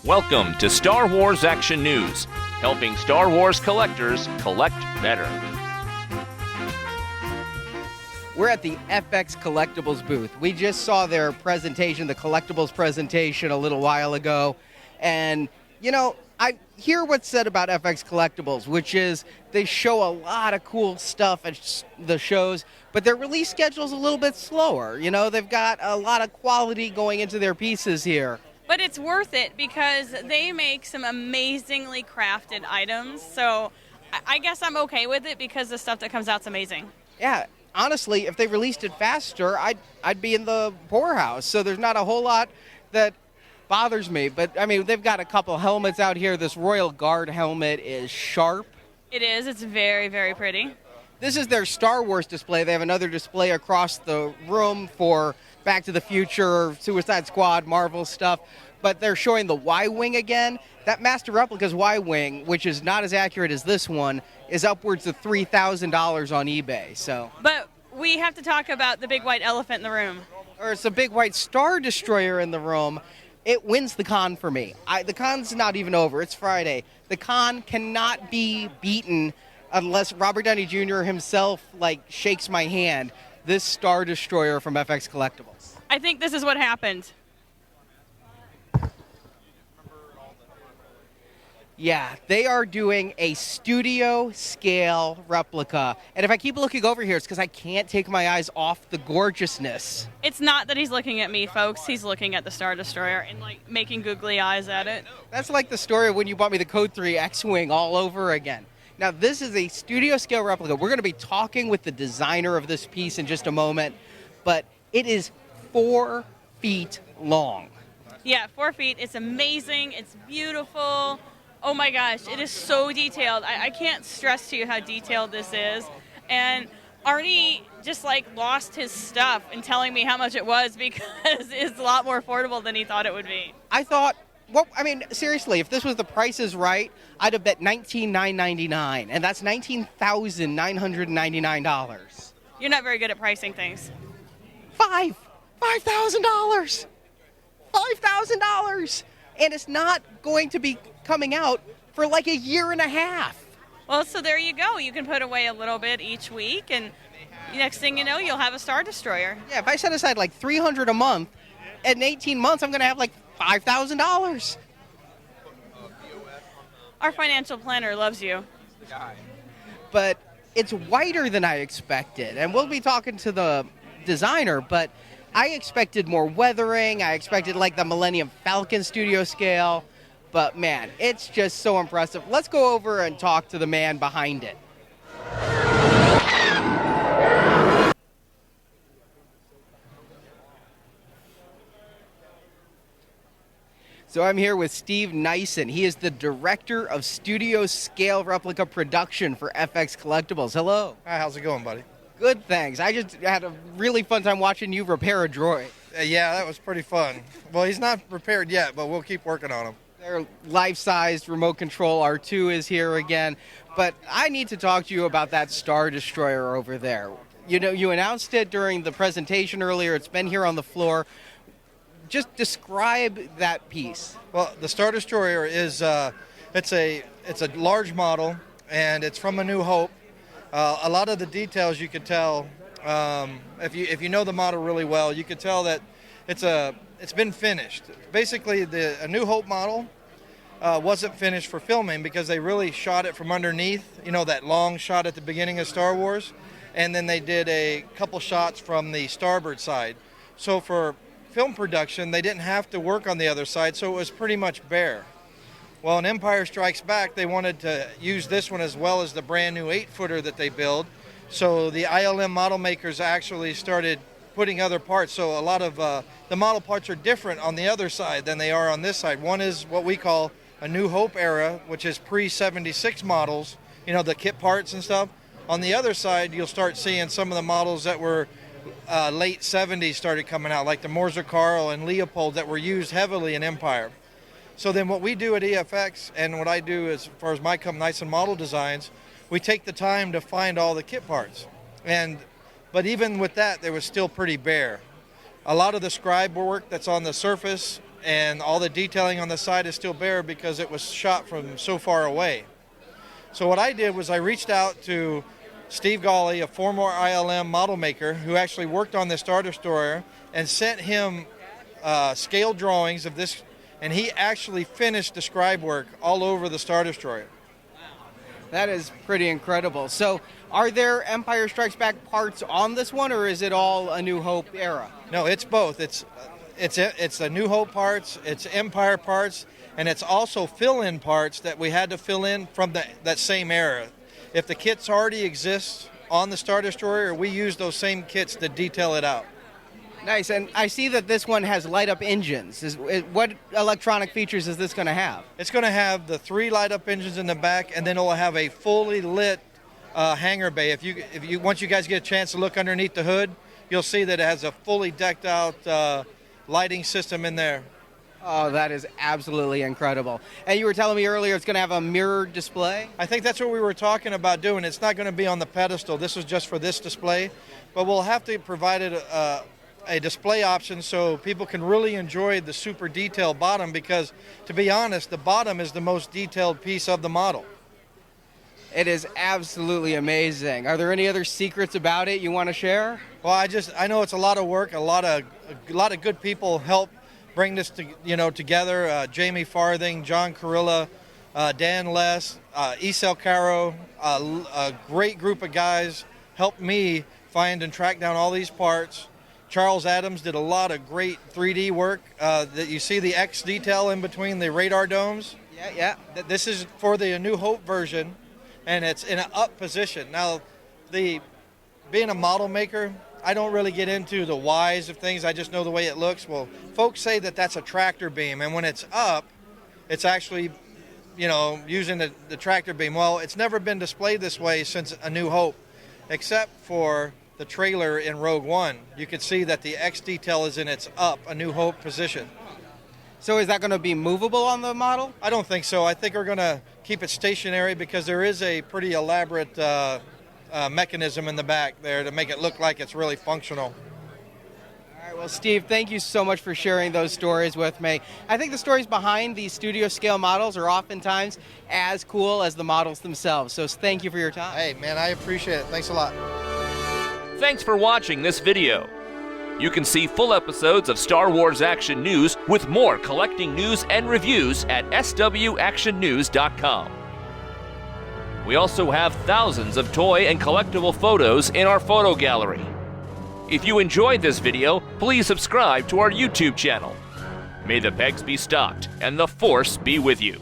Welcome to Star Wars Action News, helping Star Wars collectors collect better. We're at the FX Collectibles booth. We just saw their presentation, the collectibles presentation, a little while ago. And, you know, I hear what's said about FX Collectibles, which is they show a lot of cool stuff at the shows, but their release schedule's a little bit slower. You know, they've got a lot of quality going into their pieces here. But it's worth it because they make some amazingly crafted items. So I guess I'm okay with it because the stuff that comes out's amazing. Yeah. Honestly, if they released it faster, I'd be in the poorhouse. So there's not a whole lot that bothers me. But, I mean, they've got a couple helmets out here. This Royal Guard helmet is sharp. It is. It's very, very pretty. This is their Star Wars display. They have another display across the room for Back to the Future, Suicide Squad, Marvel stuff. But they're showing the Y-Wing again. That Master Replica's Y-Wing, which is not as accurate as this one, is upwards of $3,000 on eBay. So, but we have to talk about the big white elephant in the room. Or it's a big white Star Destroyer in the room. It wins the con for me. The con's not even over. It's Friday. The con cannot be beaten unless Robert Downey Jr. himself, shakes my hand. This Star Destroyer from FX Collectibles. I think this is what happened. Yeah, they are doing a studio scale replica. And if I keep looking over here, it's because I can't take my eyes off the gorgeousness. It's not that he's looking at me, folks. He's looking at the Star Destroyer and, making googly eyes at it. That's like the story of when you bought me the Code 3 X-Wing all over again. Now, this is a studio scale replica. We're going to be talking with the designer of this piece in just a moment, but it is 4 feet long. Yeah, 4 feet. It's amazing. It's beautiful. Oh my gosh, it is so detailed. I can't stress to you how detailed this is. And Arnie just lost his stuff in telling me how much it was because it's a lot more affordable than he thought it would be. I thought, seriously, if this was the Price is Right, I'd have bet $19,999, and that's $19,999. You're not very good at pricing things. $5,000. $5,000. And it's not going to be coming out for a year and a half. Well, so there you go. You can put away a little bit each week, and next thing you know, you'll have a Star Destroyer. Yeah, if I set aside $300 a month, in 18 months, I'm going to have $5,000. Our financial planner loves you. But it's whiter than I expected, and we'll be talking to the designer, but I expected more weathering. I expected the Millennium Falcon studio scale. But, man, it's just so impressive. Let's go over and talk to the man behind it. So I'm here with Steve Nyson. He is the director of studio scale replica production for FX Collectibles. Hello. Hi, how's it going, buddy? Good, thanks. I just had a really fun time watching you repair a droid. Yeah, that was pretty fun. Well, he's not repaired yet, but we'll keep working on him. Their life-sized remote control R2 is here again. But I need to talk to you about that Star Destroyer over there. You know, you announced it during the presentation earlier. It's been here on the floor. Just describe that piece. Well, the Star Destroyer is it's a large model, and it's from A New Hope. A lot of the details you could tell if you know the model really well. You could tell that it's been finished. Basically, the A New Hope model wasn't finished for filming because they really shot it from underneath. You know, that long shot at the beginning of Star Wars, and then they did a couple shots from the starboard side. So for film production, they didn't have to work on the other side, so it was pretty much bare. Well, in Empire Strikes Back, they wanted to use this one as well as the brand new 8-footer that they build. So the ILM model makers actually started putting other parts. So a lot of the model parts are different on the other side than they are on this side. One is what we call a New Hope era, which is pre-76 models, you know, the kit parts and stuff. On the other side, you'll start seeing some of the models that were late 70s started coming out, like the Morza Carl and Leopold that were used heavily in Empire. So then what we do at EFX, and what I do as far as my Nyson Model Designs, we take the time to find all the kit parts. But even with that, they were still pretty bare. A lot of the scribe work that's on the surface and all the detailing on the side is still bare because it was shot from so far away. So what I did was I reached out to Steve Gawley, a former ILM model maker who actually worked on the Star Destroyer, and sent him scale drawings of this, and he actually finished the scribe work all over the Star Destroyer. That is pretty incredible. So are there Empire Strikes Back parts on this one, or is it all A New Hope era? No, it's both. It's A New Hope parts, it's Empire parts, and it's also fill-in parts that we had to fill in from that same era. If the kits already exist on the Star Destroyer, we use those same kits to detail it out. Nice, and I see that this one has light-up engines. What electronic features is this going to have? It's going to have the 3 light-up engines in the back, and then it'll have a fully lit hangar bay. Once you guys get a chance to look underneath the hood, you'll see that it has a fully decked-out lighting system in there. Oh, that is absolutely incredible. And you were telling me earlier it's going to have a mirror display? I think that's what we were talking about doing. It's not going to be on the pedestal. This is just for this display, but we'll have to provide it a display option so people can really enjoy the super detailed bottom, because to be honest, the bottom is the most detailed piece of the model. It is absolutely amazing. Are there any other secrets about it you want to share? Well, I know it's a lot of work. A lot of good people help bring this together. Jamie Farthing, John Carilla, Dan Less, Isel Caro, a great group of guys helped me find and track down all these parts. Charles Adams did a lot of great 3D work. That you see the X detail in between the radar domes. Yeah. This is for the A New Hope version, and it's in an up position. Now, being a model maker, I don't really get into the whys of things. I just know the way it looks. Well, folks say that that's a tractor beam, and when it's up, it's actually, using the tractor beam. Well, it's never been displayed this way since A New Hope, except for the trailer in Rogue One. You can see that the X detail is in its up, A New Hope position. So is that going to be movable on the model? I don't think so. I think we're going to keep it stationary because there is a pretty elaborate mechanism in the back there to make it look like it's really functional. All right, well, Steve, thank you so much for sharing those stories with me. I think the stories behind these studio scale models are oftentimes as cool as the models themselves. So thank you for your time. Hey, man, I appreciate it. Thanks a lot. Thanks for watching this video. You can see full episodes of Star Wars Action News with more collecting news and reviews at swactionnews.com. We also have thousands of toy and collectible photos in our photo gallery. If you enjoyed this video, please subscribe to our YouTube channel. May the pegs be stocked and the Force be with you.